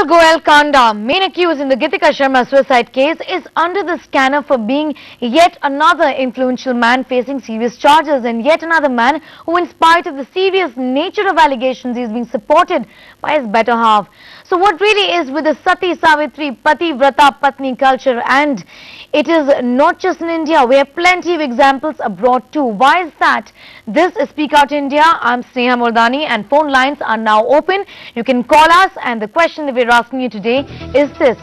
Gopal Goel Kanda, main accused in the Gitika Sharma suicide case, is under the scanner for being yet another influential man facing serious charges, and yet another man who, in spite of the serious nature of allegations, is being supported by his better half. So what really is with the Sati Savitri Pati Vrata Patni culture? And it is not just in India. We have plenty of examples abroad too. Why is that? This is Speak Out India. I'm Sneha Murdani and phone lines are now open. You can call us, and the question that we're asking you today is this: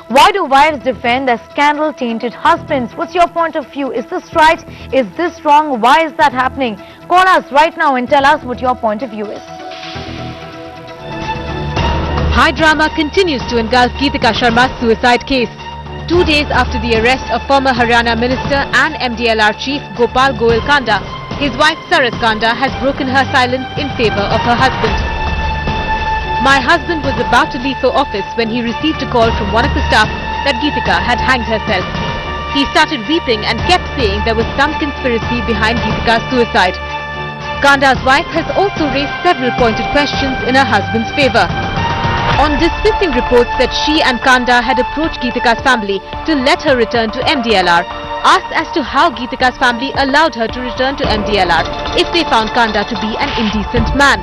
why do wives defend their scandal-tainted husbands? What's your point of view? Is this right? Is this wrong? Why is that happening? Call us right now and tell us what your point of view is. High drama continues to engulf Gitika Sharma's suicide case. 2 days after the arrest of former Haryana Minister and MDLR Chief Gopal Goel Kanda, his wife Sarat Kanda has broken her silence in favour of her husband. My husband was about to leave for office when he received a call from one of the staff that Gitika had hanged herself. He started weeping and kept saying there was some conspiracy behind Gitika's suicide. Kanda's wife has also raised several pointed questions in her husband's favour. On dismissing reports that she and Kanda had approached Gitika's family to let her return to MDLR, asked as to how Gitika's family allowed her to return to MDLR if they found Kanda to be an indecent man.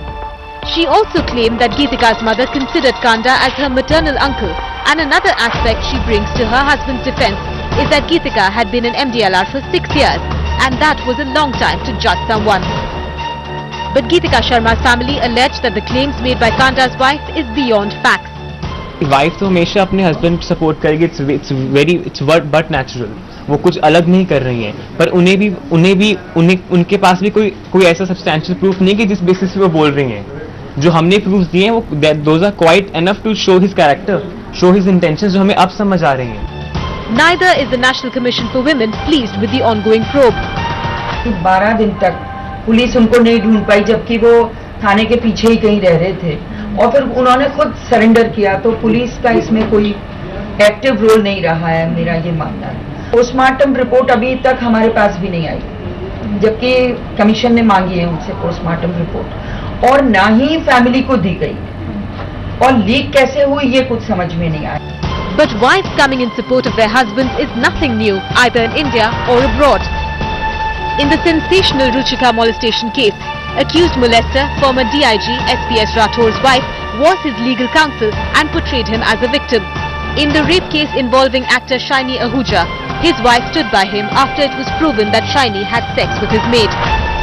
She also claimed that Gitika's mother considered Kanda as her maternal uncle, and another aspect she brings to her husband's defence is that Gitika had been in MDLR for 6 years, and that was a long time to judge someone. But Gitika Sharma's family alleged that the claims made by Kanda's wife is beyond facts. Wife तो हमेशा अपने husband को support करेगी, it's but natural. वो कुछ अलग नहीं कर रही हैं, पर उनके पास भी कोई ऐसा सब्सटैंशियल प्रूफ नहीं कि जिस बेसिस पे वो बोल रही हैं. जो हमने प्रूफ दिए हैं वो those are quite enough to show his character, show his intentions, जो हमें अब समझ आ रही हैं. Neither is the National Commission for Women pleased with the ongoing probe. 12 दिन तक पुलिस उनको नहीं ढूंढ पाई, जबकि वो थाने के पीछे ही कहीं रह रहे थे, और फिर उन्होंने खुद सरेंडर किया. तो पुलिस का इसमें कोई एक्टिव रोल नहीं रहा है, मेरा ये मानना है. पोस्टमार्टम रिपोर्ट अभी तक हमारे पास भी नहीं आई, जबकि कमीशन ने मांगी है उनसे पोस्टमार्टम रिपोर्ट, और ना ही फैमिली को दी गई. और लीक कैसे हुई ये कुछ समझ में नहीं आया. But wives coming in support of their husbands is nothing new, either in India or abroad. In the sensational Ruchika molestation case, accused molester, former DIG SPS Rathor's wife, was his legal counsel and portrayed him as a victim. In the rape case involving actor Shiny Ahuja, his wife stood by him after it was proven that Shiny had sex with his maid.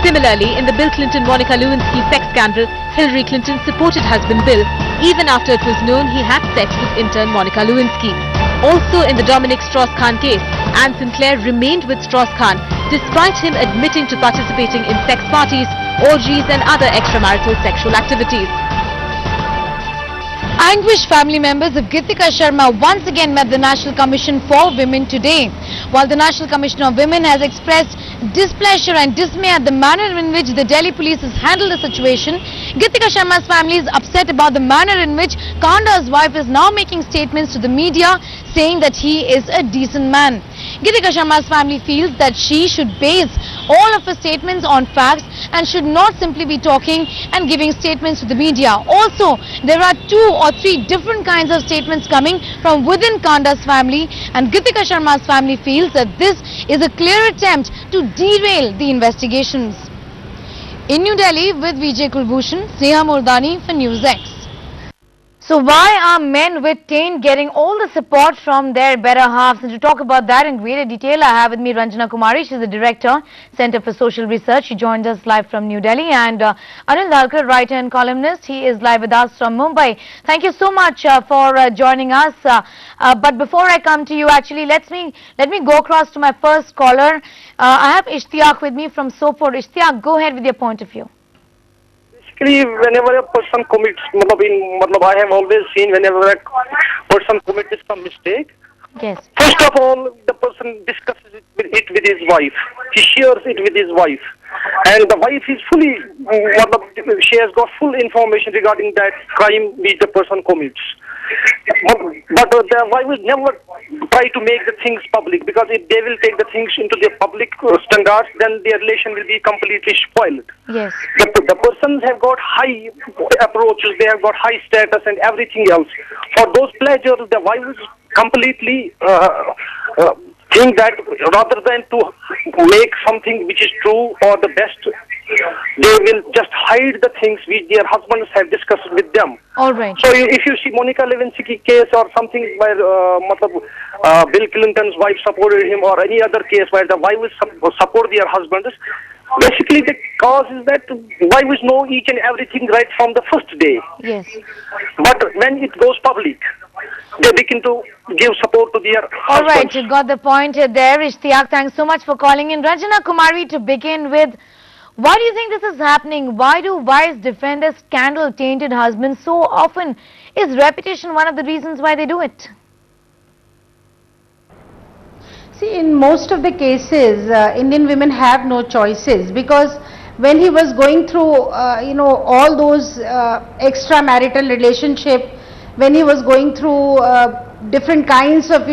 Similarly, in the Bill Clinton-Monica Lewinsky sex scandal, Hillary Clinton supported husband Bill even after it was known he had sex with intern Monica Lewinsky. Also in the Dominic Strauss-Kahn case, Anne Sinclair remained with Strauss-Kahn despite him admitting to participating in sex parties, orgies and other extramarital sexual activities. Anguished family members of Gitika Sharma once again met the National Commission for Women today. While the National Commission of Women has expressed displeasure and dismay at the manner in which the Delhi police has handled the situation, Gitika Sharma's family is upset about the manner in which Kanda's wife is now making statements to the media saying that he is a decent man. Gitika Sharma's family feels that she should base all of her statements on facts and should not simply be talking and giving statements to the media. Also, there are 2 or 3 different kinds of statements coming from within Kanda's family, and Gitika Sharma's family feels that this is a clear attempt to derail the investigations. In New Delhi with Vijay Kulbhushan, Sneha Murdani for News X. So why are men with taint getting all the support from their better halves? And to talk about that in greater detail, I have with me Ranjana Kumari. She's the Director, Center for Social Research. She joins us live from New Delhi. And Anil Dhalkar, writer and columnist. He is live with us from Mumbai. Thank you so much for joining us. But before I come to you, actually, let me go across to my first caller. I have Ishtiaq with me from Sopor. Ishtiaq, go ahead with your point of view. Whenever a person commits, I have always seen whenever a person commits some mistake, yes, first of all, the person discusses it with his wife. He shares it with his wife. And the wife is fully, she has got full information regarding that crime which the person commits. But the wife will never try to make the things public, because if they will take the things into the public standards, then their relation will be completely spoiled. Yes. The persons have got high approaches, they have got high status and everything else. For those pleasures, the wife is completely think that rather than to make something which is true or the best, they will just hide the things which their husbands have discussed with them. All right. So if you see Monica Lewinsky case or something where Bill Clinton's wife supported him, or any other case where the wife will support their husbands, basically the cause is that wives know each and everything right from the first day. Yes. But when it goes public, they begin to give support to their All right, husbands. you got the point there. Ishtiaq, thanks so much for calling in. Ranjana Kumari, to begin with, why do you think this is happening? Why do wives defend their scandal-tainted husbands so often? Is reputation one of the reasons why they do it? See, in most of the cases, Indian women have no choices, because when he was going through, all those extramarital relationship, when he was going through different kinds of,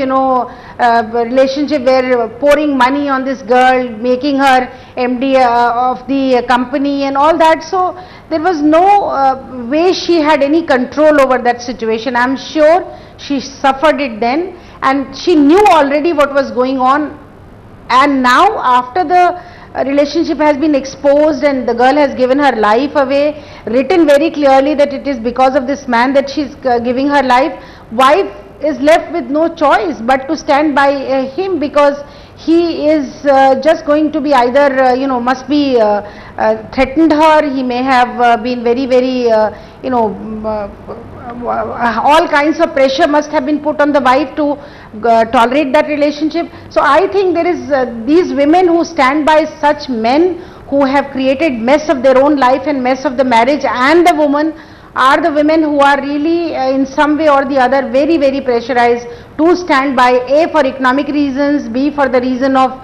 relationship where pouring money on this girl, making her MD of the company and all that, so there was no way she had any control over that situation. I'm sure she suffered it then, and she knew already what was going on, and now after the relationship has been exposed and the girl has given her life away, written very clearly that it is because of this man that she's giving her life, wife is left with no choice but to stand by him, because he is just going to be either must be threatened her, he may have been very all kinds of pressure must have been put on the wife to tolerate that relationship. So I think there is these women who stand by such men who have created mess of their own life and mess of the marriage and the woman, are the women who are really in some way or the other very pressurized to stand by, A, for economic reasons, B, for the reason of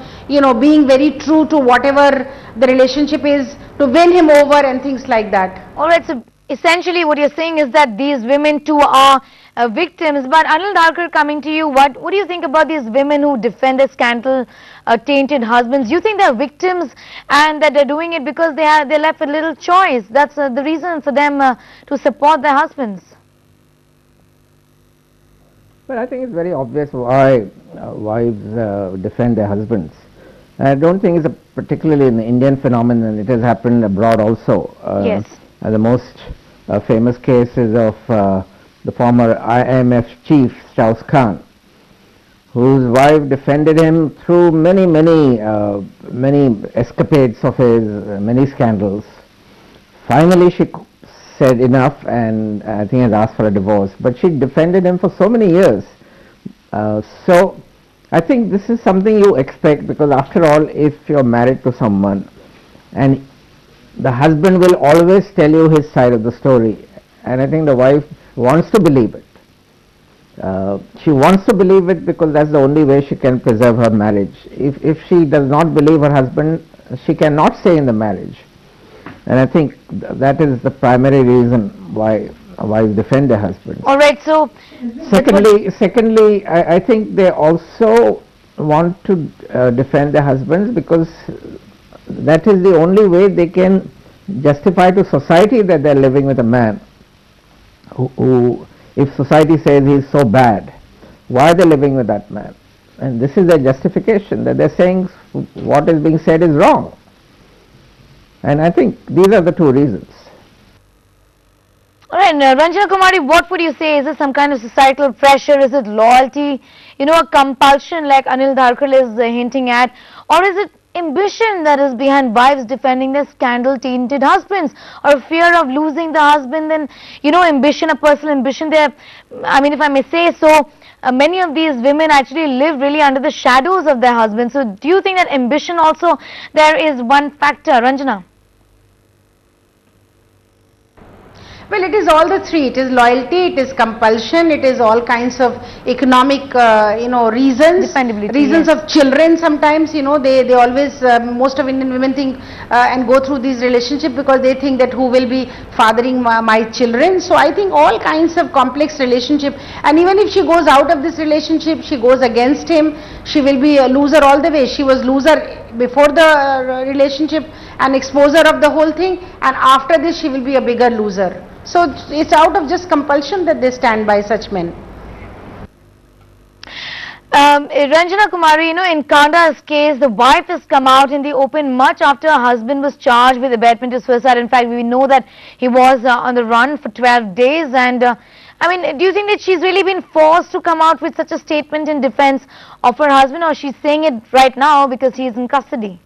being very true to whatever the relationship is, to win him over and things like that. All right, so essentially what you're saying is that these women too are victims. But Anil Dharkar, coming to you, what do you think about these women who defend their scandal tainted husbands? Do you think they're victims and that they're doing it because they're left with little choice? That's the reason for them to support their husbands. Well, I think it's very obvious why wives defend their husbands. I don't think it's particularly an Indian phenomenon. It has happened abroad also. Yes. The most famous case is of the former IMF chief Strauss-Kahn, whose wife defended him through many escapades of his, many scandals. Finally, she said enough, and I think has asked for a divorce. But she defended him for so many years. So I think this is something you expect, because after all, if you're married to someone and the husband will always tell you his side of the story, and I think the wife wants to believe it. She wants to believe it because that's the only way she can preserve her marriage. If she does not believe her husband, she cannot stay in the marriage. And I think that is the reason why wives defend their husbands. All right, so secondly, I think they also want to defend their husbands because that is the only way they can justify to society that they are living with a man who, if society says he is so bad, why are they living with that man? And this is their justification, that they are saying what is being said is wrong. And I think these are the two reasons. all right, Ranjana Kumari, what would you say? Is it some kind of societal pressure? Is it loyalty? A compulsion like Anil Dharkar is hinting at? Or is it ambition that is behind wives defending their scandal-tainted husbands, or fear of losing the husband? And ambition, a personal ambition there. I mean, if I may say so, many of these women actually live really under the shadows of their husbands. So do you think that ambition also there is one factor, Ranjana? Well, it is all the three. It is loyalty, it is compulsion, it is all kinds of economic, reasons. Dependability, Reasons yes. of children sometimes, they always, most of Indian women think and go through these relationships because they think that who will be fathering my children. So I think all kinds of complex relationship, and even if she goes out of this relationship, she goes against him, she will be a loser all the way. She was loser before the relationship and exposure of the whole thing, and after this she will be a bigger loser. So it's out of just compulsion that they stand by such men. Ranjana Kumari, in Kanda's case, the wife has come out in the open much after her husband was charged with abetment to suicide. In fact, we know that he was on the run for 12 days. And do you think that she's really been forced to come out with such a statement in defense of her husband, or she's saying it right now because he is in custody?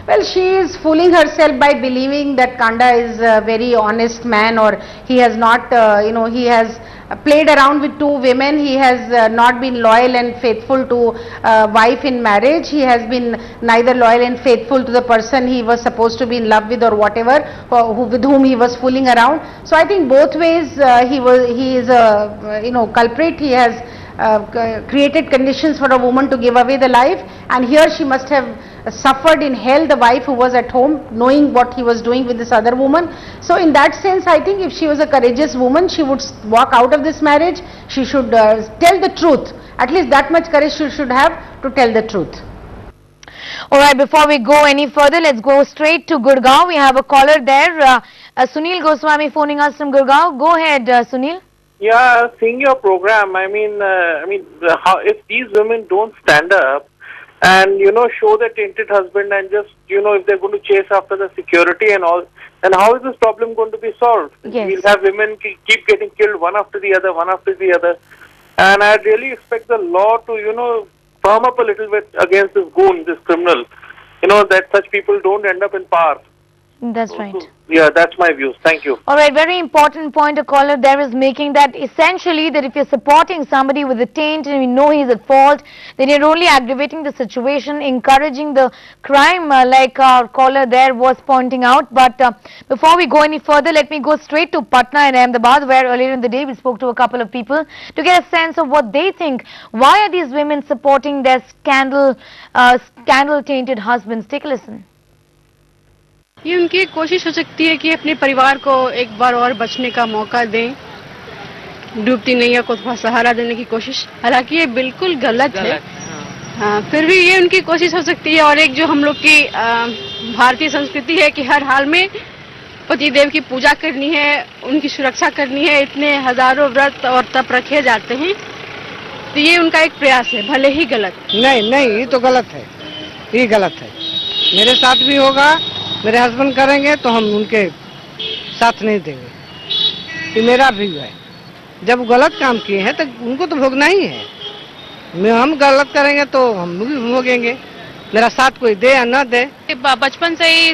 Well, she is fooling herself by believing that Kanda is a very honest man, or he has not, he has played around with two women. He has not been loyal and faithful to wife in marriage. He has been neither loyal and faithful to the person he was supposed to be in love with or whatever, with whom he was fooling around. So I think both ways he is a culprit. He has created conditions for a woman to give away the life, and here she must have suffered in hell, the wife who was at home knowing what he was doing with this other woman. So in that sense, I think if she was a courageous woman, she would walk out of this marriage. She should tell the truth. At least that much courage she should have to tell the truth. Alright, before we go any further, let's go straight to Gurgaon. We have a caller there, Sunil Goswami phoning us from Gurgaon. Go ahead, Sunil. Yeah, seeing your program, if these women don't stand up and, show their tainted husband and just, if they're going to chase after the security and all, then how is this problem going to be solved? Yes. We'll have women keep getting killed one after the other. And I really expect the law to, firm up a little bit against this goon, this criminal, that such people don't end up in power. That's right. Yeah, that's my views. Thank you. Alright, very important point a caller there is making, that essentially that if you're supporting somebody with a taint and you know he's at fault, then you're only aggravating the situation, encouraging the crime, like our caller there was pointing out. But before we go any further, let me go straight to Patna and Ahmedabad, where earlier in the day we spoke to a couple of people to get a sense of what they think. Why are these women supporting their scandal tainted husbands? Take a listen. ये उनकी कोशिश हो सकती है कि अपने परिवार को एक बार और बचने का मौका दें, डूबती नैया को थोड़ा सहारा देने की कोशिश। हालांकि ये बिल्कुल गलत है। हाँ, फिर भी ये उनकी कोशिश हो सकती है। और एक जो हम लोग की भारतीय संस्कृति है कि हर हाल में पतिदेव की पूजा करनी है, उनकी सुरक्षा करनी है, इतने हजारों व्रत और तप रखे जाते हैं, तो ये उनका एक प्रयास है, भले ही गलत। नहीं, ये तो गलत है, ये गलत है। मेरे साथ भी होगा, मेरे हस्बैंड करेंगे तो हम उनके साथ नहीं देंगे, ये मेरा व्यू है। जब गलत काम किए हैं तो उनको तो भोगना ही है। हम गलत करेंगे तो हम भी भोगेंगे, मेरा साथ कोई दे या न दे। बचपन से ही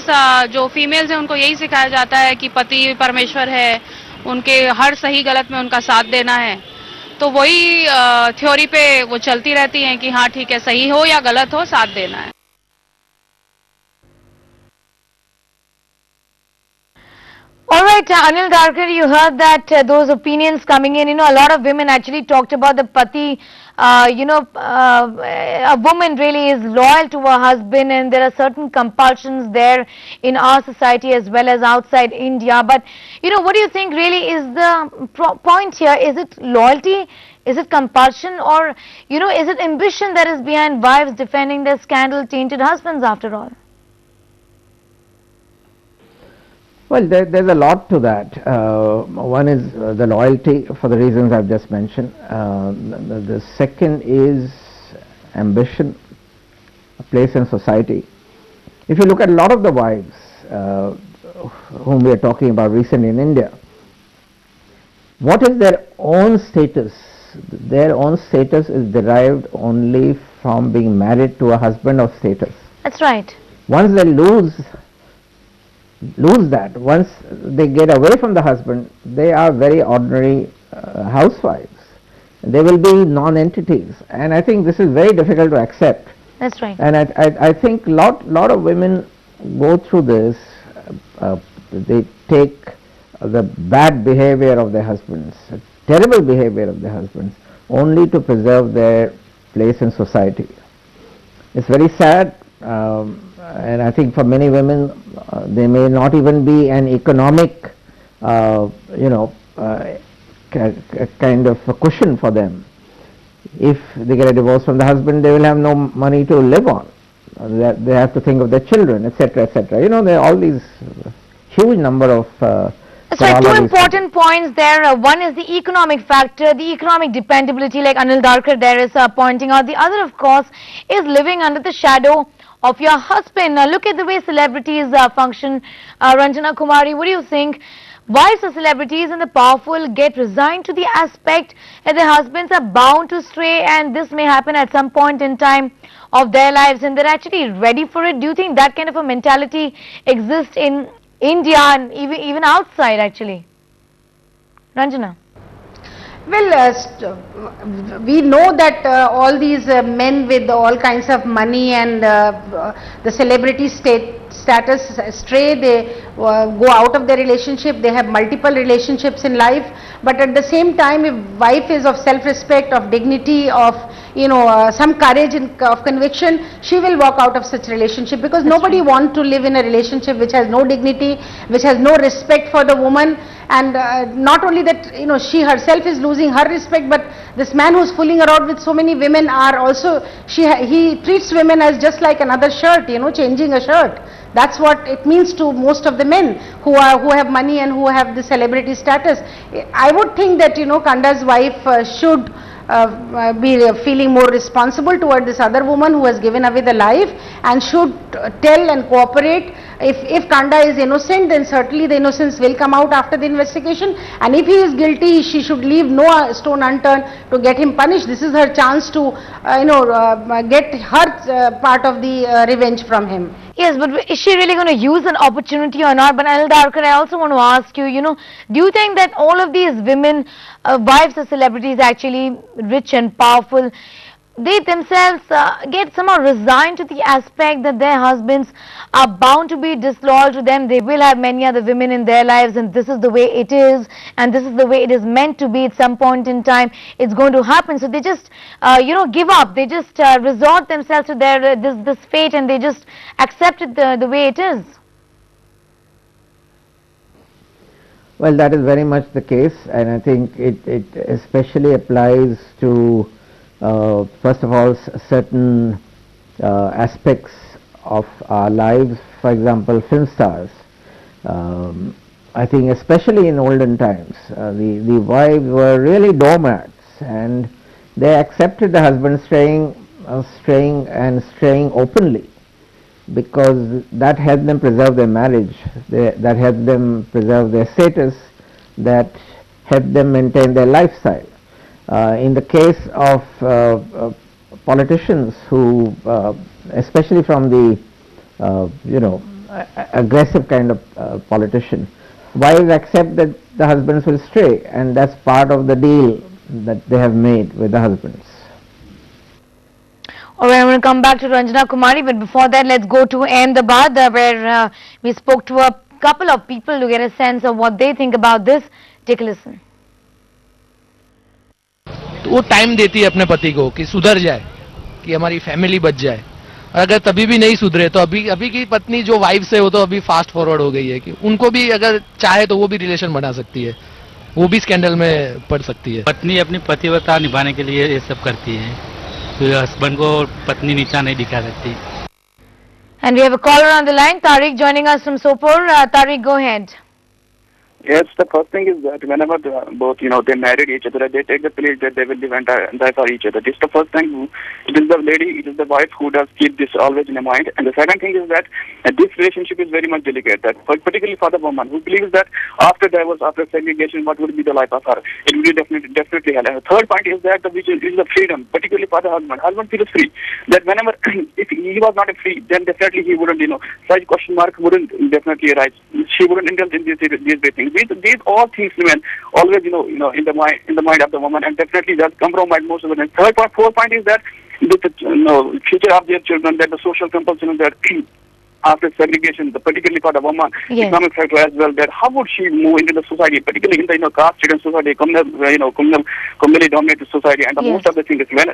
जो फीमेल्स है उनको यही सिखाया जाता है कि पति परमेश्वर है, उनके हर सही गलत में उनका साथ देना है, तो वही थ्योरी पे वो चलती रहती हैं कि हाँ ठीक है, सही हो या गलत हो, साथ देना है। Alright, Anil Darkar, you heard that those opinions coming in. A lot of women actually talked about the pati. A woman really is loyal to her husband, and there are certain compulsions there in our society as well as outside India. But, what do you think really is the point here? Is it loyalty? Is it compulsion? Or, is it ambition that is behind wives defending their scandal-tainted husbands after all? Well, there's a lot to that. One is the loyalty for the reasons I've just mentioned. The second is ambition, a place in society. If you look at a lot of the wives whom we are talking about recently in India, what is their own status? Their own status is derived only from being married to a husband of status. That's right. Once they lose that, once they get away from the husband, they are very ordinary housewives. They will be non-entities, and I think this is very difficult to accept. That's right. And I think lot of women go through this they take the bad behavior of their husbands, terrible behavior of their husbands, only to preserve their place in society. It's very sad, and I think for many women, there may not even be an economic, kind of a cushion for them. If they get a divorce from the husband, they will have no money to live on. They have to think of their children, etc., etc. There are all these huge number of. That's right. Two important points there. One is the economic factor, the economic dependability, like Anil Darkar there is pointing out. The other, of course, is living under the shadow of your husband. Now, look at the way celebrities function. Ranjana Kumari, what do you think? Wives of celebrities and the powerful get resigned to the aspect that their husbands are bound to stray, and this may happen at some point in time of their lives, and they're actually ready for it. Do you think that kind of a mentality exists in India and even outside, actually? Ranjana? Well, we know that all these men with all kinds of money and the celebrity status stray, they go out of their relationship, they have multiple relationships in life, but at the same time, if wife is of self-respect, of dignity, of some courage and of conviction, she will walk out of such relationship, because nobody wants to live in a relationship which has no dignity, which has no respect for the woman. And not only that, she herself is losing her respect, but this man who's fooling around with so many women are also, he treats women as just like another shirt, changing a shirt. That's what it means to most of the men who have money and who have the celebrity status. I would think that, Kanda's wife should be feeling more responsible toward this other woman who has given away the life, and should tell and cooperate. If Kanda is innocent, then certainly the innocence will come out after the investigation, and if he is guilty, she should leave no stone unturned to get him punished. This is her chance to get her part of the revenge from him. Yes, but is she really going to use an opportunity or not? But Anil Darkar, I also want to ask you, do you think that all of these women, wives of celebrities, actually rich and powerful, they themselves get somehow resigned to the aspect that their husbands are bound to be disloyal to them? They will have many other women in their lives, and this is the way it is, and this is the way it is meant to be. At some point in time, it's going to happen. So they just, give up. They just resort themselves to their this fate, and they just accept it the way it is. Well, that is very much the case, and I think it especially applies to first of all certain aspects of our lives. For example, film stars. I think especially in olden times, the wives were really doormats, and they accepted the husband straying openly, because that helped them preserve their marriage, that helped them preserve their status, that helped them maintain their lifestyle. In the case of politicians who, especially from the aggressive kind of politician, wives accept that the husbands will stray, and that's part of the deal that they have made with the husbands. Alright, I'm going to come back to Ranjana Kumari, but before that, let's go to Ahmedabad, where we spoke to a couple of people to get a sense of what they think about this. Take a listen. तो वो time देती है अपने पति को कि सुधर जाए, कि हमारी फैमिली बच जाए, और अगर तभी भी नहीं सुधरे तो अभी की पत्नी जो वाइफ्स है वो तो अभी फास्ट फॉरवर्ड हो गई है कि उनको भी अगर चाहे तो वो भी रिलेशन बना सकती है, वो भी स्कैंडल में पड़ सकती है. पत्नी अपनी पतिव्रता निभाने के लिए ये सब करती है, तो हस्बैंड को पत्नी नीचा नहीं दिखा सकती. And we have a caller on the line, Tariq, joining us from Sopor. Tariq, go ahead. Yes, the first thing is that whenever both, they married each other, they take the pledge that they will live and die for each other. This is the first thing. It is the lady, it is the wife who does keep this always in her mind. And the second thing is that this relationship is very much delicate, that particularly for the woman who believes that after divorce, after segregation, what would be the life of her? It will be definitely hell. And the third point is that which is the freedom, particularly for the husband. Husband feels free. That whenever, if he was not free, then definitely he wouldn't, such question mark wouldn't definitely arise. She wouldn't indulge in these things. These all things remain always, in the mind of the woman, and definitely that compromise most of the time. Fourth point is that the future of their children, that the social compulsion that after segregation, particularly for the woman, Yes. economic factor as well, that how would she move into the society, particularly in the caste-ridden society, communally dominated society, and the Yes. most of the things is when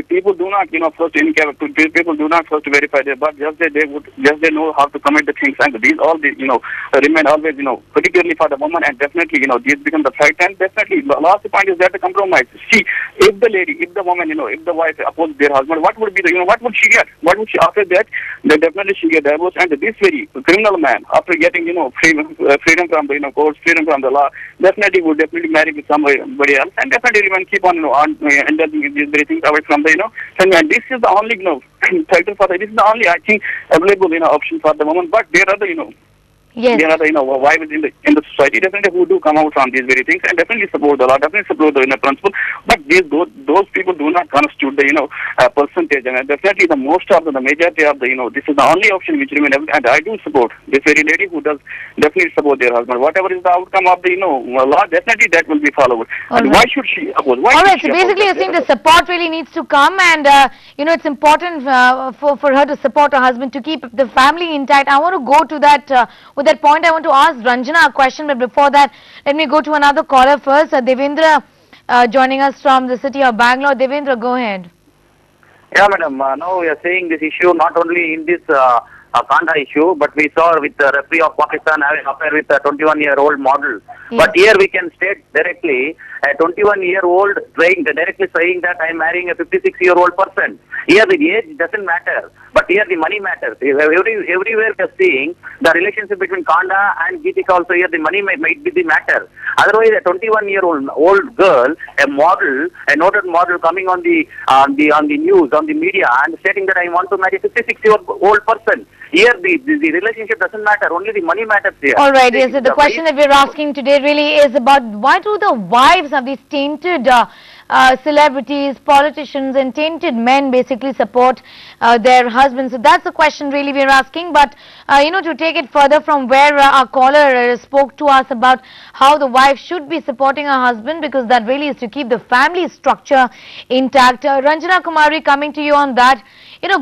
people do not, people do not first verify their birth, they know how to commit the things, and these all remain always, particularly for the woman, and definitely, these become the fact, and definitely the last point is that the compromise. See, if the woman, if the wife opposes their husband, what would be what would she get? What would she, after that, then definitely she get divorced, and this very criminal man, after getting, freedom from the, courts, freedom from the law, definitely would marry with somebody else, and definitely even keep on, indulging in these very things away from the, and this is the only, factor for this is the only, I think, available, option for the woman, but there are the, Yes. there are the, wives in the society definitely who do come out from these very things and definitely support the law, definitely support the principle. But those people do not constitute the percentage, and definitely the most of the majority of the this is the only option which remains. And I do support this very lady who does definitely support their husband. Whatever is the outcome of the law, definitely that will be followed. And why should she oppose? Why All should right, she so oppose basically you're that? saying the support really needs to come, and it's important for her to support her husband to keep the family intact. I want to go to that with that point. I want to ask Ranjana a question, but before that, let me go to another caller first. Devendra joining us from the city of Bangalore. Devendra, go ahead. Yeah, madam. Now we are seeing this issue not only in this Kanda issue, but we saw with the referee of Pakistan having affair with a 21-year-old model. Yes. But here we can state directly, a 21-year-old directly saying that I am marrying a 56-year-old person. Here the age doesn't matter, but here the money matters. Everywhere we are seeing the relationship between Kanda and Geetika also, here the money might be the matter. Otherwise, a 21-year-old girl, a model, a noted model coming on the news, on the media, and stating that I want to marry a 56-year-old person. Here the relationship doesn't matter, only the money matters here. All right, yes, so the question that we're asking today really is about why do the wives of these tainted celebrities, politicians and tainted men basically support their husbands. So that's the question really we're asking, but to take it further from where our caller spoke to us about how the wife should be supporting her husband, because that really is to keep the family structure intact. Ranjana Kumari, coming to you on that.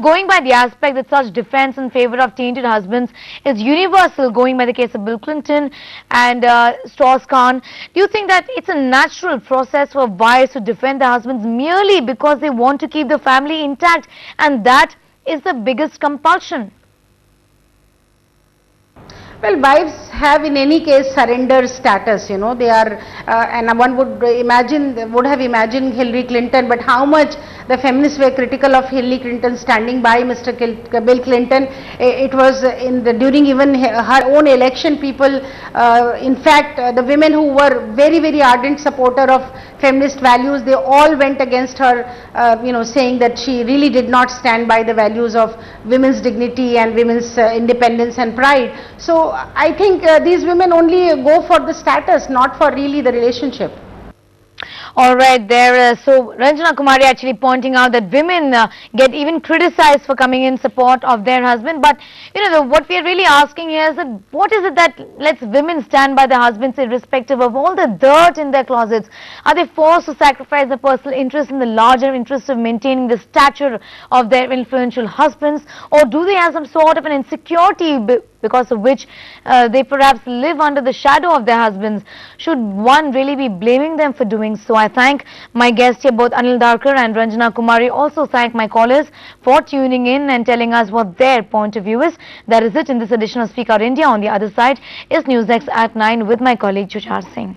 Going by the aspect that such defense in favor of tainted husbands is universal, going by the case of Bill Clinton and Strauss-Kahn, do you think that it's a natural process for wives to defend their husbands merely because they want to keep the family intact, and that is the biggest compulsion? Well, wives have in any case surrender status, they are, and one would have imagined Hillary Clinton, but how much the feminists were critical of Hillary Clinton standing by Mr. Bill Clinton. It was during even her own election, people, in fact, the women who were very, very ardent supporter of feminist values, they all went against her, saying that she really did not stand by the values of women's dignity and women's independence and pride. So I think these women only go for the status, not for really the relationship. All right, so Ranjana Kumari actually pointing out that women get even criticized for coming in support of their husband, but what we are really asking here is that what is it that lets women stand by their husbands irrespective of all the dirt in their closets? Are they forced to sacrifice their personal interest in the larger interest of maintaining the stature of their influential husbands, or do they have some sort of an insecurity because of which they perhaps live under the shadow of their husbands? Should one really be blaming them for doing so? I thank my guests here, both Anil Darkar and Ranjana Kumari. Also thank my callers for tuning in and telling us what their point of view is. That is it in this edition of Speak Out India. On the other side is NewsX at 9 with my colleague Juchar Singh.